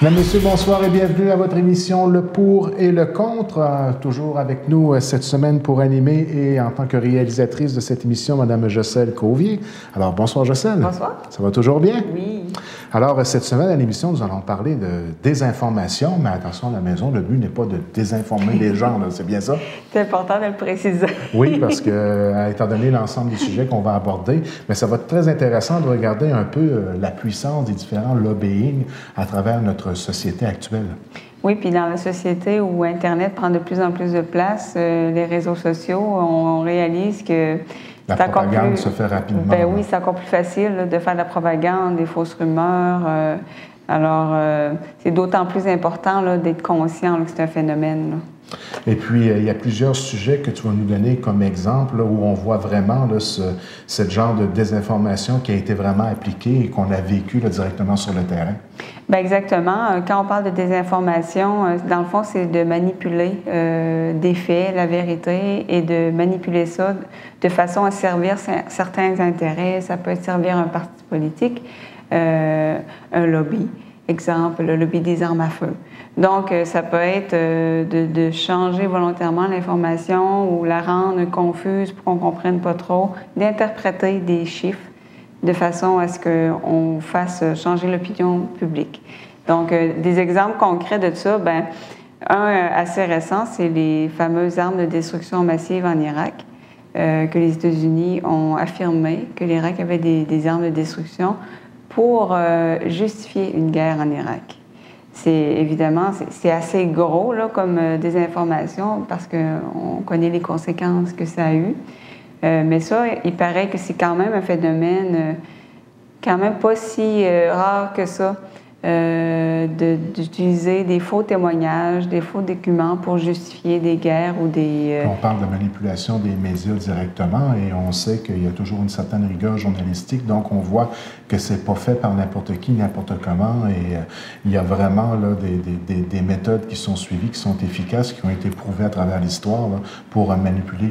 Mesdames, Messieurs, bonsoir et bienvenue à votre émission Le Pour et le Contre. Toujours avec nous cette semaine pour animer et en tant que réalisatrice de cette émission, Mme Josselle Cauvier. Alors, bonsoir Josselle. Bonsoir. Ça va toujours bien? Oui. Alors, cette semaine à l'émission, nous allons parler de désinformation, mais attention à la maison, le but n'est pas de désinformer les gens, c'est bien ça? C'est important de le préciser. Oui, parce que, étant donné l'ensemble des sujets qu'on va aborder, mais ça va être très intéressant de regarder un peu la puissance des différents lobbying à travers notre société actuelle. Oui, puis dans la société où Internet prend de plus en plus de place, les réseaux sociaux, on réalise que la propagande se fait rapidement. Ben oui, c'est encore plus facile là, de faire de la propagande, des fausses rumeurs. C'est d'autant plus important là, d'être conscient là, que c'est un phénomène. Là. Et puis, il y a plusieurs sujets que tu vas nous donner comme exemple là, où on voit vraiment là, ce genre de désinformation qui a été vraiment appliquée et qu'on a vécu là, directement sur le terrain. Bien, exactement. Quand on parle de désinformation, dans le fond, c'est de manipuler des faits, la vérité, et de manipuler ça de façon à servir certains intérêts. Ça peut servir un parti politique, un lobby. Exemple, le lobby des armes à feu. Donc, ça peut être de changer volontairement l'information ou la rendre confuse pour qu'on ne comprenne pas trop, d'interpréter des chiffres de façon à ce qu'on fasse changer l'opinion publique. Donc, des exemples concrets de ça, bien, un assez récent, c'est les fameuses armes de destruction massive en Irak, que les États-Unis ont affirmé que l'Irak avait des armes de destruction pour justifier une guerre en Irak. Évidemment, c'est assez gros là, comme désinformation parce qu'on connaît les conséquences que ça a eu. Mais ça, il paraît que c'est quand même un phénomène quand même pas si rare que ça d'utiliser des faux témoignages, des faux documents pour justifier des guerres ou des... On parle de manipulation des médias directement et on sait qu'il y a toujours une certaine rigueur journalistique, donc on voit que c'est pas fait par n'importe qui, n'importe comment et il y a vraiment là, des méthodes qui sont suivies, qui sont efficaces, qui ont été prouvées à travers l'histoire là, pour manipuler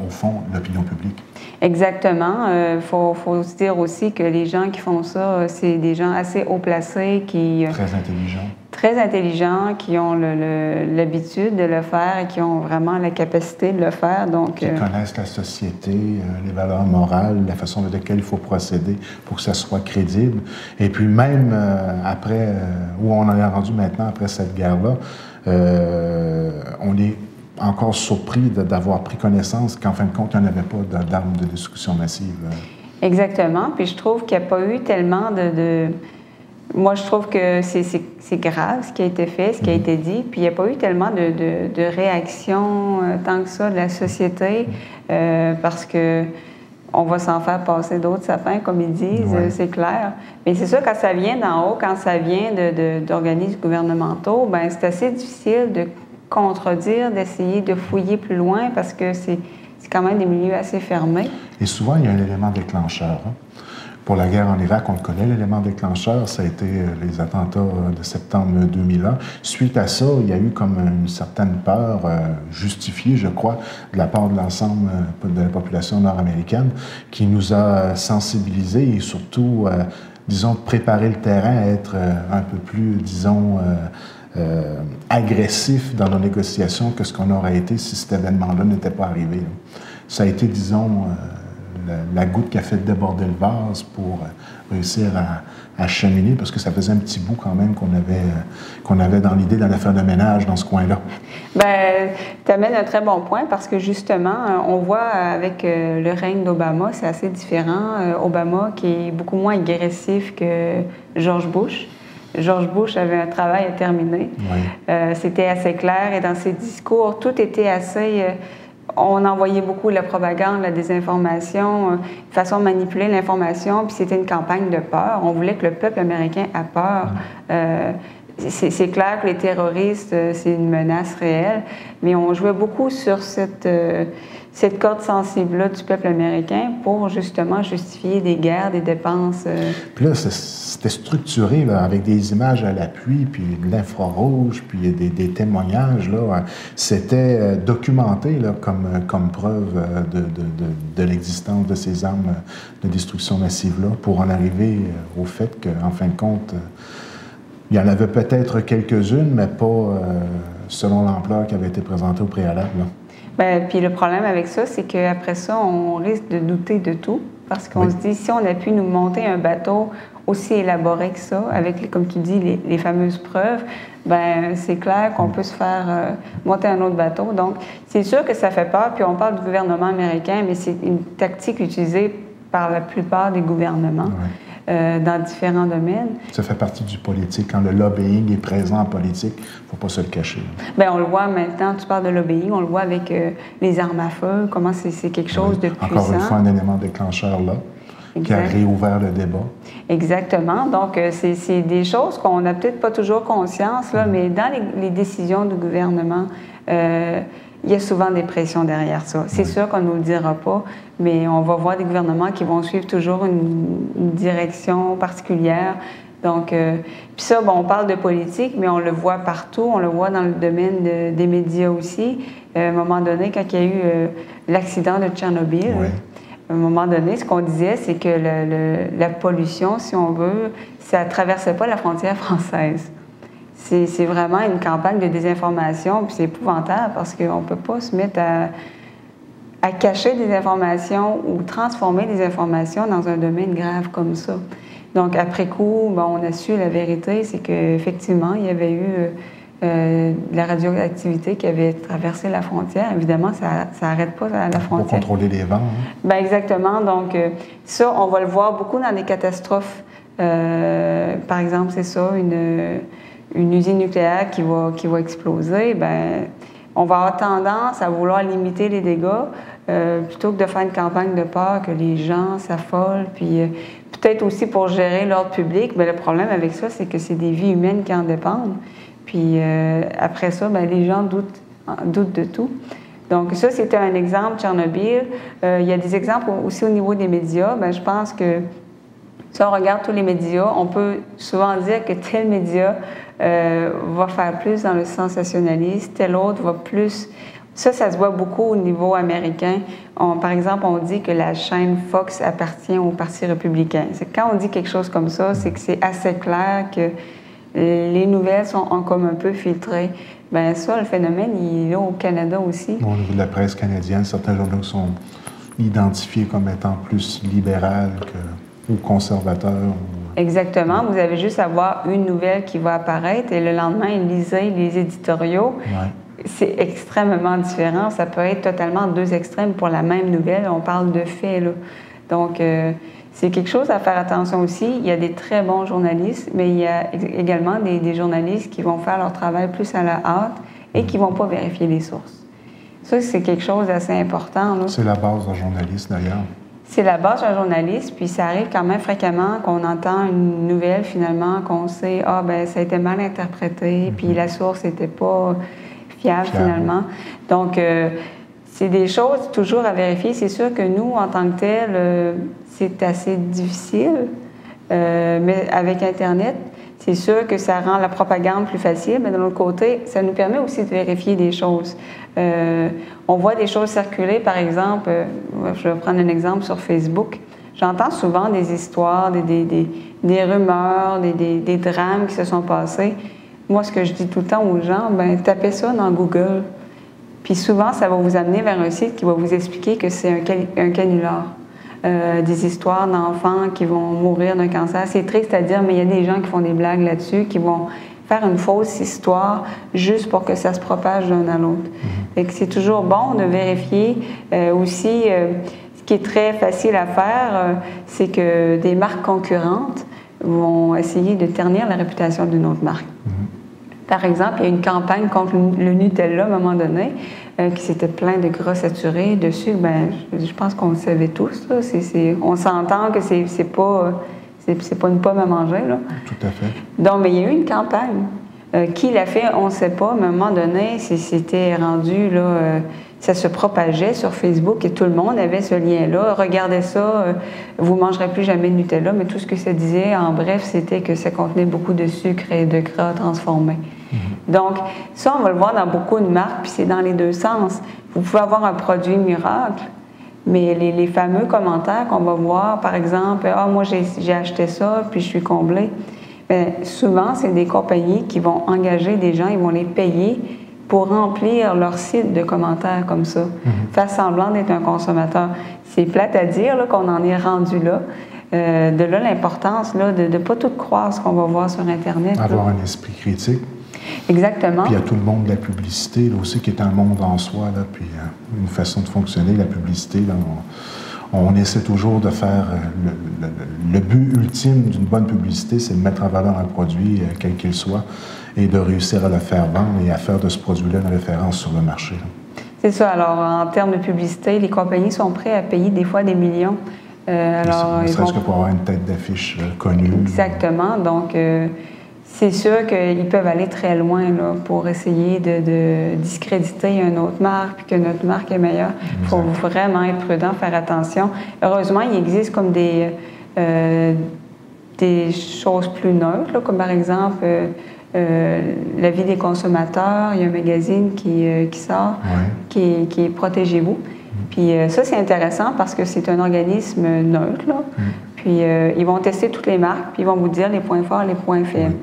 au fond, l'opinion publique. Exactement. Faut se dire aussi que les gens qui font ça, c'est des gens assez haut placés qui... Très intelligents. Très intelligents, qui ont l'habitude de le faire et qui ont vraiment la capacité de le faire. Donc, qui connaissent la société, les valeurs morales, la façon de laquelle il faut procéder pour que ça soit crédible. Et puis même après, où on en est rendu maintenant, après cette guerre-là, on est encore surpris d'avoir pris connaissance qu'en fin de compte, il n'y en avait pas d'armes de destruction massive. Exactement. Puis je trouve qu'il n'y a pas eu tellement de... Moi, je trouve que c'est grave ce qui a été fait, ce qui a été dit. Puis il n'y a pas eu tellement de réaction tant que ça de la société parce que on va s'en faire passer d'autres sapins, comme ils disent, c'est clair. Mais c'est sûr, quand ça vient d'en haut, quand ça vient d'organismes gouvernementaux, bien, c'est assez difficile de contredire, d'essayer de fouiller plus loin parce que c'est quand même des milieux assez fermés. Et souvent, il y a un élément déclencheur. Hein? Pour la guerre en Irak, on le connaît, l'élément déclencheur, ça a été les attentats de septembre 2001. Suite à ça, il y a eu comme une certaine peur justifiée, je crois, de la part de l'ensemble de la population nord-américaine qui nous a sensibilisés et surtout, disons, préparé le terrain à être un peu plus, disons, agressif dans nos négociations que ce qu'on aurait été si cet événement-là n'était pas arrivé. Ça a été, disons, la goutte qui a fait déborder le vase pour réussir à cheminer, parce que ça faisait un petit bout quand même qu'on avait dans l'idée d'aller faire le ménage dans ce coin-là. Bien, tu amènes un très bon point, parce que justement, on voit avec le règne d'Obama, c'est assez différent. Obama qui est beaucoup moins agressif que George Bush. George Bush avait un travail à terminer. Oui. C'était assez clair et dans ses discours, tout était assez... on envoyait beaucoup la propagande, la désinformation, une façon de manipuler l'information, puis c'était une campagne de peur. On voulait que le peuple américain ait peur. C'est clair que les terroristes, c'est une menace réelle, mais on jouait beaucoup sur cette corde sensible-là du peuple américain pour justement justifier des guerres, des dépenses. Puis là, c'était structuré là, avec des images à l'appui, puis de l'infrarouge, puis des témoignages. C'était documenté là, comme preuve de l'existence de ces armes de destruction massive-là pour en arriver au fait qu'en fin de compte, Il y en avait peut-être quelques-unes, mais pas selon l'ampleur qui avait été présentée au préalable. Bien, puis le problème avec ça, c'est qu'après ça, on risque de douter de tout, parce qu'on se dit, si on a pu nous monter un bateau aussi élaboré que ça, avec, comme tu dis, les fameuses preuves, ben c'est clair qu'on peut se faire monter un autre bateau. Donc, c'est sûr que ça fait peur, puis on parle du gouvernement américain, mais c'est une tactique utilisée par la plupart des gouvernements. Dans différents domaines. Ça fait partie du politique. Quand le lobbying est présent en politique, il ne faut pas se le cacher. Bien, on le voit maintenant, tu parles de lobbying, on le voit avec les armes à feu, comment c'est quelque chose de puissant. Encore une fois, un élément déclencheur là, qui a réouvert le débat. Exactement. Donc, c'est des choses qu'on n'a peut-être pas toujours conscience, là, mais dans les décisions du gouvernement, il y a souvent des pressions derrière ça. C'est sûr qu'on ne nous le dira pas, mais on va voir des gouvernements qui vont suivre toujours une direction particulière. Donc, puis ça, bon, on parle de politique, mais on le voit partout. On le voit dans le domaine des médias aussi. À un moment donné, quand il y a eu l'accident de Tchernobyl, à un moment donné, ce qu'on disait, c'est que la pollution, si on veut, ça ne traversait pas la frontière française. C'est vraiment une campagne de désinformation, puis c'est épouvantable parce qu'on ne peut pas se mettre à cacher des informations ou transformer des informations dans un domaine grave comme ça. Donc, après coup, bon, on a su la vérité, c'est qu'effectivement, il y avait eu de la radioactivité qui avait traversé la frontière. Évidemment, ça n'arrête pas à la frontière. Pour contrôler les vents. Hein? Bien, exactement. Donc, ça, on va le voir beaucoup dans des catastrophes. Par exemple, c'est ça, une usine nucléaire qui va exploser, bien, on va avoir tendance à vouloir limiter les dégâts plutôt que de faire une campagne de peur que les gens s'affolent. Puis peut-être aussi pour gérer l'ordre public, bien, le problème avec ça, c'est que c'est des vies humaines qui en dépendent. Puis après ça, bien, les gens doutent de tout. Donc ça, c'était un exemple, Tchernobyl. Il y a des exemples aussi au niveau des médias. Bien, je pense que si on regarde tous les médias, on peut souvent dire que tel média va faire plus dans le sensationnalisme, tel autre va plus... Ça se voit beaucoup au niveau américain. Par exemple, on dit que la chaîne Fox appartient au Parti républicain. Quand on dit quelque chose comme ça, c'est que c'est assez clair que les nouvelles sont comme un peu filtrées. Bien ça, le phénomène, il est là au Canada aussi. Au niveau de la presse canadienne, certains journaux sont identifiés comme étant plus libérales ou conservateurs. Exactement. Vous avez juste à voir une nouvelle qui va apparaître et le lendemain, lisez les éditoriaux. C'est extrêmement différent. Ça peut être totalement deux extrêmes pour la même nouvelle. On parle de faits, là. Donc, c'est quelque chose à faire attention aussi. Il y a des très bons journalistes, mais il y a également des journalistes qui vont faire leur travail plus à la hâte et qui ne vont pas vérifier les sources. Ça, c'est quelque chose d'assez important. C'est la base d'un journaliste, d'ailleurs. C'est la base d'un journaliste, puis ça arrive quand même fréquemment qu'on entend une nouvelle, finalement, qu'on sait, ah, ben ça a été mal interprété, puis la source n'était pas fiable, finalement. Donc, c'est des choses toujours à vérifier. C'est sûr que nous, en tant que tel, c'est assez difficile, mais avec Internet, c'est sûr que ça rend la propagande plus facile, mais de l'autre côté, ça nous permet aussi de vérifier des choses. On voit des choses circuler, par exemple, je vais prendre un exemple sur Facebook. J'entends souvent des histoires, des rumeurs, des drames qui se sont passés. Moi, ce que je dis tout le temps aux gens, bien, tapez ça dans Google. Puis souvent, ça va vous amener vers un site qui va vous expliquer que c'est un canular. Des histoires d'enfants qui vont mourir d'un cancer. C'est triste à dire, mais il y a des gens qui font des blagues là-dessus, qui vont faire une fausse histoire juste pour que ça se propage d'un à l'autre. C'est toujours bon de vérifier. Aussi, ce qui est très facile à faire, c'est que des marques concurrentes vont essayer de ternir la réputation d'une autre marque. Par exemple, il y a une campagne contre le Nutella à un moment donné qui s'était plein de gras saturés dessus. Bien, je pense qu'on le savait tous. Là. On s'entend que c'est pas une pomme à manger. Là. Tout à fait. Donc, mais il y a eu une campagne. Qui l'a fait, on ne sait pas. Mais à un moment donné, c'était rendu, là, ça se propageait sur Facebook et tout le monde avait ce lien-là. Regardez ça, vous ne mangerez plus jamais de Nutella. Mais tout ce que ça disait, en bref, c'était que ça contenait beaucoup de sucre et de gras transformés. Donc, ça, on va le voir dans beaucoup de marques, puis c'est dans les deux sens. Vous pouvez avoir un produit miracle, mais les fameux commentaires qu'on va voir, par exemple, « Ah, moi, j'ai acheté ça, puis je suis comblée », Bien, souvent, c'est des compagnies qui vont engager des gens, ils vont les payer pour remplir leur site de commentaires comme ça, faire semblant d'être un consommateur. C'est plate à dire là, qu'on en est rendu là. De là l'importance là, de ne pas tout croire ce qu'on va voir sur Internet. Avoir là. un esprit critique. Exactement. Puis il y a tout le monde de la publicité là, aussi qui est un monde en soi, là, puis une façon de fonctionner, la publicité. Là, on essaie toujours de faire... le but ultime d'une bonne publicité, c'est de mettre en valeur un produit, quel qu'il soit, et de réussir à le faire vendre et à faire de ce produit-là une référence sur le marché. C'est ça. Alors, en termes de publicité, les compagnies sont prêtes à payer des fois des millions. Alors, ne serait-ce que pour avoir une tête d'affiche connue. Exactement. Donc, c'est sûr qu'ils peuvent aller très loin là, pour essayer de discréditer une autre marque, puis que notre marque est meilleure. Il faut vraiment être prudent, faire attention. Heureusement, il existe comme des choses plus neutres, là, comme par exemple la vie des consommateurs. Il y a un magazine qui sort, qui est Protégez-vous. Puis ça, c'est intéressant parce que c'est un organisme neutre, là. Puis ils vont tester toutes les marques, puis ils vont vous dire les points forts, les points faibles.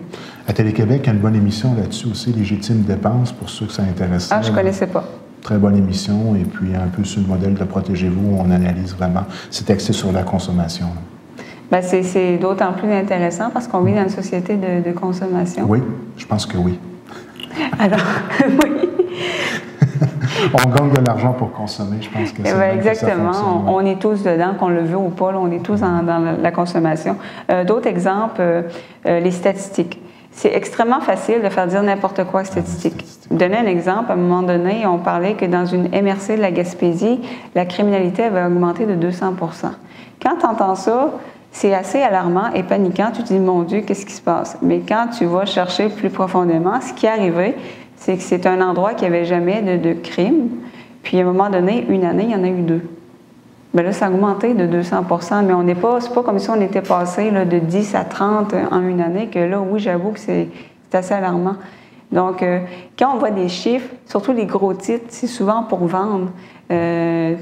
À Télé-Québec, il y a une bonne émission là-dessus aussi, Légitime dépenses, pour ceux que ça intéresse. Ah, je ne connaissais pas. Très bonne émission, et puis un peu sur le modèle de Protégez-vous, on analyse vraiment. C'est axé sur la consommation. Bien, c'est d'autant plus intéressant parce qu'on vit dans une société de consommation. Oui, je pense que oui. Alors, oui. On gagne de l'argent pour consommer, je pense que c'est bien exactement. Que ça fonctionne, on est tous dedans, qu'on le veut ou pas, là, on est tous dans la consommation. D'autres exemples, les statistiques. C'est extrêmement facile de faire dire n'importe quoi statistique. Donner un exemple, à un moment donné, on parlait que dans une MRC de la Gaspésie, la criminalité avait augmenté de 200 %. Quand tu entends ça, c'est assez alarmant et paniquant. Tu te dis, mon Dieu, qu'est-ce qui se passe? Mais quand tu vas chercher plus profondément, ce qui est arrivé, c'est que c'est un endroit qui n'avait jamais de crime. Puis, à un moment donné, une année, il y en a eu 2. Bien là, ça a augmenté de 200 %, mais on n'est pas, c'est pas comme si on était passé là, de 10 à 30 en une année, que là, oui, j'avoue que c'est assez alarmant. Donc, quand on voit des chiffres, surtout les gros titres, c'est souvent pour vendre.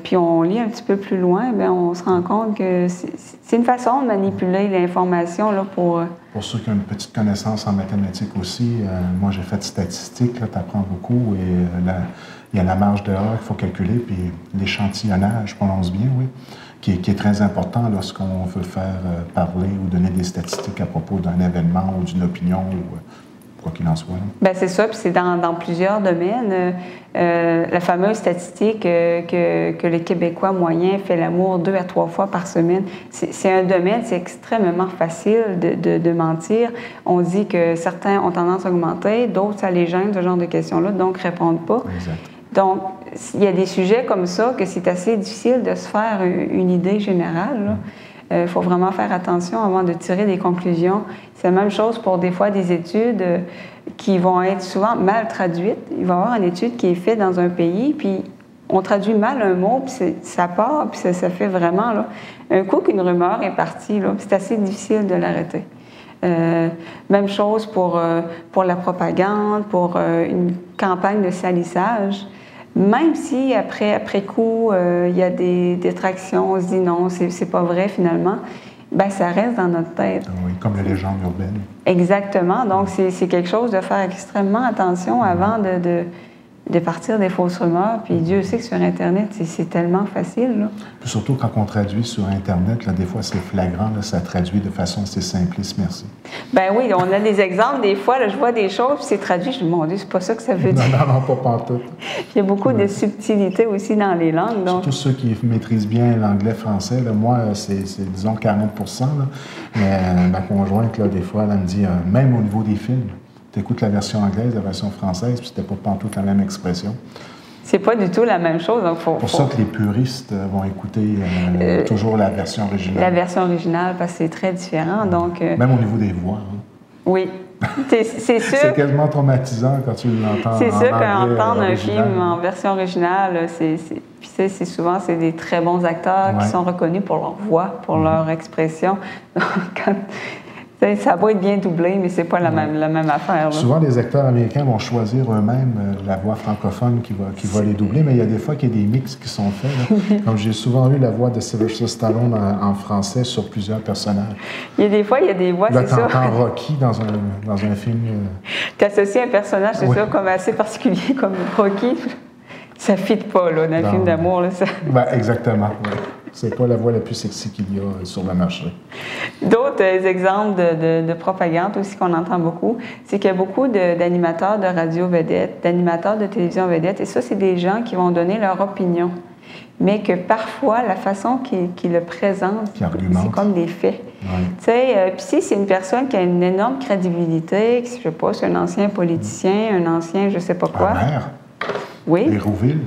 Puis on lit un petit peu plus loin, bien, on se rend compte que c'est une façon de manipuler l'information là, pour... Pour ceux qui ont une petite connaissance en mathématiques aussi, moi j'ai fait statistiques, tu apprends beaucoup, et il y a la marge d'erreur qu'il faut calculer, puis l'échantillonnage, je prononce bien, oui, qui est très important lorsqu'on veut faire parler ou donner des statistiques à propos d'un événement ou d'une opinion ou quoi qu'il en soit. Bien, c'est ça, puis c'est dans plusieurs domaines. La fameuse statistique que le Québécois moyen fait l'amour 2 à 3 fois par semaine, c'est un domaine, c'est extrêmement facile de mentir. On dit que certains ont tendance à augmenter, d'autres, ça les gêne, ce genre de questions-là, donc ne répondent pas. Exact. Donc, il y a des sujets comme ça que c'est assez difficile de se faire une idée générale. Il faut vraiment faire attention avant de tirer des conclusions. C'est la même chose pour des fois des études qui vont être souvent mal traduites. Il va y avoir une étude qui est faite dans un pays, puis on traduit mal un mot, puis ça part, puis ça fait vraiment... Là, un coup qu'une rumeur est partie, c'est assez difficile de l'arrêter. Même chose pour la propagande, pour une campagne de salissage. Même si après coup, il y a des détractions, on se dit non, c'est pas vrai finalement, bien, ça reste dans notre tête. Oui, comme les légendes urbaines. Exactement. Donc, c'est quelque chose de faire extrêmement attention avant de partir des fausses rumeurs. Puis Dieu sait que sur Internet, c'est tellement facile. Là. Puis surtout quand on traduit sur Internet, là, des fois c'est flagrant, là, ça traduit de façon assez simpliste, merci. Ben oui, on a des exemples. Des fois, là, je vois des choses, puis c'est traduit, je me dis, mon Dieu, c'est pas ça que ça veut dire. Non, pas pantoute. Il y a beaucoup de subtilité aussi dans les langues. Donc... Surtout ceux qui maîtrisent bien l'anglais-français. Là, moi, c'est disons 40 %. Là. Mais ma conjointe, là, des fois, elle me dit, même au niveau des films, tu écoutes la version anglaise, la version française, puis c'était pas pantoute la même expression. C'est pas du tout la même chose. Donc pour ça que les puristes vont écouter toujours la version originale. La version originale, parce que c'est très différent. Donc, même au niveau des voix. Hein. Oui. C'est sûr. C'est quasiment traumatisant quand tu l'entends. C'est sûr qu'entendre un film en version originale, c'est souvent des très bons acteurs qui sont reconnus pour leur voix, pour leur expression. Donc, Ça va être bien doublé, mais c'est pas la même affaire. Là. Souvent, les acteurs américains vont choisir eux-mêmes la voix francophone qui va les doubler, mais il y a des fois qu'il y a des mix qui sont faits. Là. Comme j'ai souvent eu la voix de Sylvester Stallone en français sur plusieurs personnages. Il y a des fois, il y a des voix, là, c'est ça. T'entends Rocky dans un film. Tu associes un personnage, c'est ça, comme assez particulier, comme Rocky. Ça ne fit pas, là, dans un film d'amour. Là, ça... Ben, exactement. Ouais. C'est pas la voix la plus sexy qu'il y a sur le marché. D'autres exemples de propagande aussi qu'on entend beaucoup, c'est qu'il y a beaucoup d'animateurs de radio vedettes, d'animateurs de télévision vedettes, et ça, c'est des gens qui vont donner leur opinion, mais que parfois, la façon qu'ils le présentent, c'est comme des faits. Ouais. Tu sais, puis si c'est une personne qui a une énorme crédibilité, je sais pas, c'est un ancien politicien, un ancien je sais pas quoi. Un maire. Oui. Hérouville.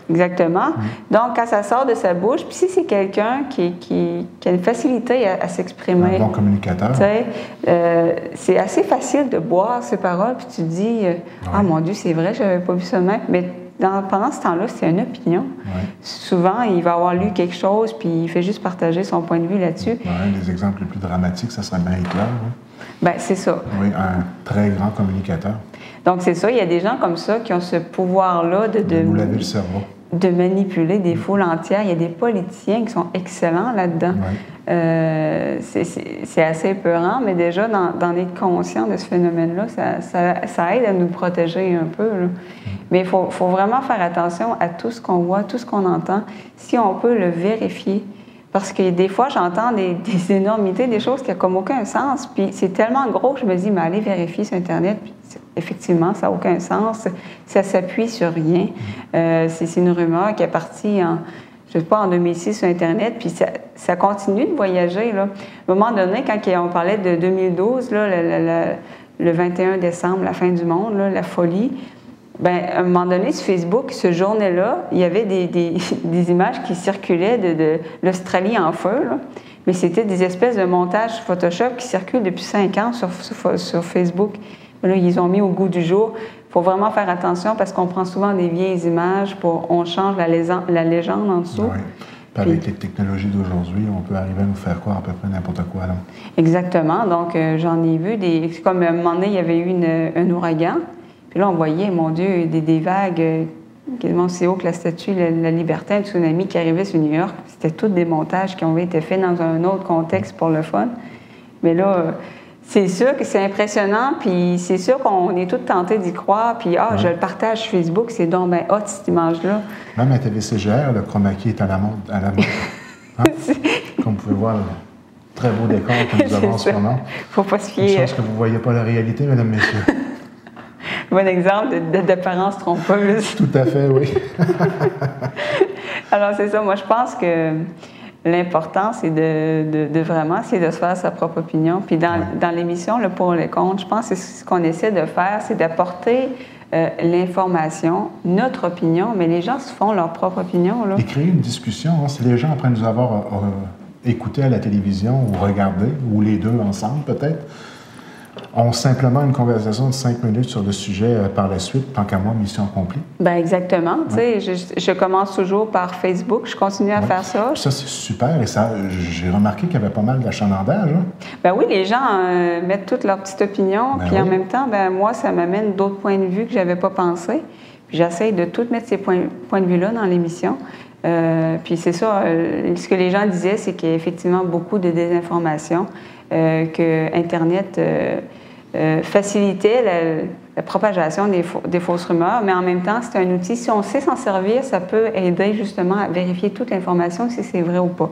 Exactement. Donc, quand ça sort de sa bouche, puis si c'est quelqu'un qui a une facilité à s'exprimer... Un bon communicateur. C'est assez facile de boire ses paroles, puis tu te dis Ah mon Dieu, c'est vrai, je n'avais pas vu ça de même. Mais pendant ce temps-là, c'est une opinion. Ouais. Souvent, il va avoir lu quelque chose, puis il fait juste partager son point de vue là-dessus. Ouais, les exemples les plus dramatiques, ça serait bien Hitler. Hein? Bien, c'est ça. Oui, un très grand communicateur. Donc, c'est ça. Il y a des gens comme ça qui ont ce pouvoir-là de nous laver le cerveau. De manipuler des foules entières. Il y a des politiciens qui sont excellents là-dedans. Ouais. C'est assez épeurant, mais déjà, d'en être conscient de ce phénomène-là, ça aide à nous protéger un peu. Là. Mais il faut vraiment faire attention à tout ce qu'on voit, tout ce qu'on entend, si on peut le vérifier. Parce que des fois, j'entends des énormités, des choses qui n'ont comme aucun sens. Puis c'est tellement gros que je me dis, mais allez vérifier sur Internet. Puis effectivement, ça n'a aucun sens. Ça s'appuie sur rien. C'est une rumeur qui est partie je ne sais pas, en 2006 sur Internet. Puis ça continue de voyager. Là. À un moment donné, quand on parlait de 2012, là, le 21 décembre, la fin du monde, là, la folie, bien, à un moment donné, sur Facebook, ce journée-là, il y avait des images qui circulaient de l'Australie en feu, là. Mais c'était des espèces de montages Photoshop qui circulent depuis 5 ans sur Facebook. Là, ils ont mis au goût du jour. Il faut vraiment faire attention parce qu'on prend souvent des vieilles images, on change la légende en dessous. Oui. Puis avec les technologies d'aujourd'hui, on peut arriver à nous faire croire à peu près n'importe quoi. Là. Exactement. Donc, j'en ai vu comme à un moment donné, il y avait eu un ouragan. Puis là, on voyait, mon Dieu, des vagues quasiment aussi haut que la statue de la Liberté, un tsunami qui arrivait sur New York. C'était tous des montages qui ont été faits dans un autre contexte pour le fun. Mais là, c'est sûr que c'est impressionnant, puis c'est sûr qu'on est tous tentés d'y croire, puis je le partage sur Facebook, c'est donc bien hot, cette image-là. Même à TVCGR, le chroma key est à la mode. Hein? Comme vous pouvez voir, très beau décor que nous avons en ce moment. Faut pas se fier. Je pense que vous ne voyez pas la réalité, mesdames, messieurs. Bon exemple d'apparence trompeuse. Tout à fait, oui. Alors, c'est ça. Moi, je pense que l'important, c'est de vraiment essayer de se faire sa propre opinion. Puis dans l'émission, le pour et le contre, je pense que ce qu'on essaie de faire, c'est d'apporter l'information, notre opinion, mais les gens se font leur propre opinion. Là. Et créer une discussion. Hein, si les gens, après nous avoir écoutés à la télévision ou regardé, ou les deux ensemble peut-être, ont simplement une conversation de 5 minutes sur le sujet par la suite, tant qu'à moi, mission accomplie. Bien, exactement. Ouais. Tu sais, je commence toujours par Facebook, je continue à faire ça. Ça, c'est super. Et ça, j'ai remarqué qu'il y avait pas mal d'achalandage. Hein? Bien oui, les gens mettent toute leur petite opinion, puis en même temps, moi, ça m'amène d'autres points de vue que je n'avais pas pensé. Puis j'essaye de tout mettre ces points de vue-là dans l'émission. Puis c'est ça, ce que les gens disaient, c'est qu'il y a effectivement beaucoup de désinformation, que Internet facilitait la propagation des fausses rumeurs, mais en même temps, c'est un outil, si on sait s'en servir, ça peut aider justement à vérifier toute l'information, si c'est vrai ou pas.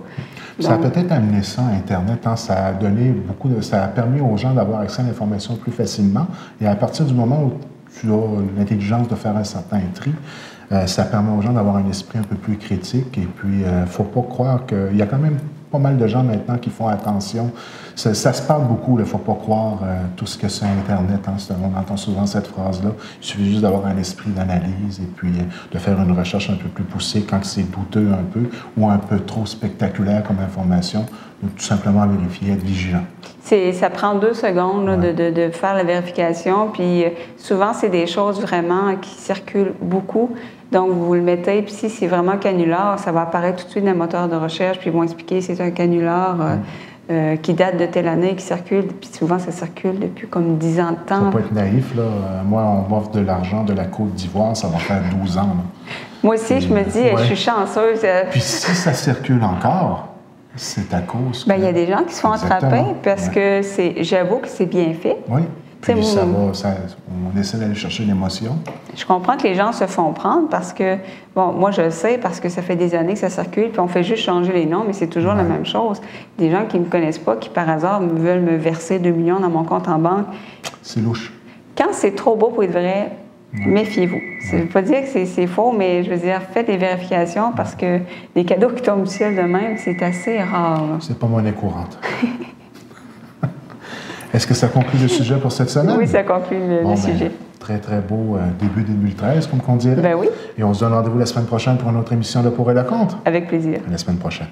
Ça a peut-être amené ça, Internet, hein, ça a donné ça a permis aux gens d'avoir accès à l'information plus facilement, et à partir du moment où tu as l'intelligence de faire un certain tri, ça permet aux gens d'avoir un esprit un peu plus critique. Et puis, il ne faut pas croire qu'il y a quand même pas mal de gens maintenant qui font attention. Ça se parle beaucoup, il ne faut pas croire tout ce que c'est Internet. Hein, on entend souvent cette phrase-là. Il suffit juste d'avoir un esprit d'analyse et puis de faire une recherche un peu plus poussée quand c'est douteux un peu ou un peu trop spectaculaire comme information. Donc, tout simplement vérifier, être vigilant. Ça prend 2 secondes là, de faire la vérification. Puis souvent, c'est des choses vraiment qui circulent beaucoup. Donc, vous le mettez, puis si c'est vraiment canular, ça va apparaître tout de suite dans le moteur de recherche, puis ils vont expliquer si c'est un canular qui date de telle année, qui circule, puis souvent ça circule depuis comme 10 ans de temps. Ça ne peut pas être naïf, là. Moi, on m'offre de l'argent de la Côte d'Ivoire, ça va faire 12 ans, là. Moi aussi, je me dis, je suis chanceuse. Puis si ça circule encore, c'est à cause. Bien, il y a des gens qui se font attraper parce que j'avoue que c'est bien fait. Oui. Puis on essaie d'aller chercher l'émotion. Je comprends que les gens se font prendre parce que, bon, moi je le sais parce que ça fait des années que ça circule, puis on fait juste changer les noms, mais c'est toujours la même chose. Des gens qui ne me connaissent pas, qui par hasard veulent me verser 2 millions dans mon compte en banque. C'est louche. Quand c'est trop beau pour être vrai, méfiez-vous. Ça ne veut pas dire que c'est faux, mais je veux dire, faites des vérifications parce que des cadeaux qui tombent du ciel de même, c'est assez rare. C'est pas monnaie courante. Est-ce que ça conclut le sujet pour cette semaine? Oui, ça conclut le sujet. Très, très beau début 2013, comme on dirait. Ben oui. Et on se donne rendez-vous la semaine prochaine pour une autre émission de Pour et la Contre. Avec plaisir. À la semaine prochaine.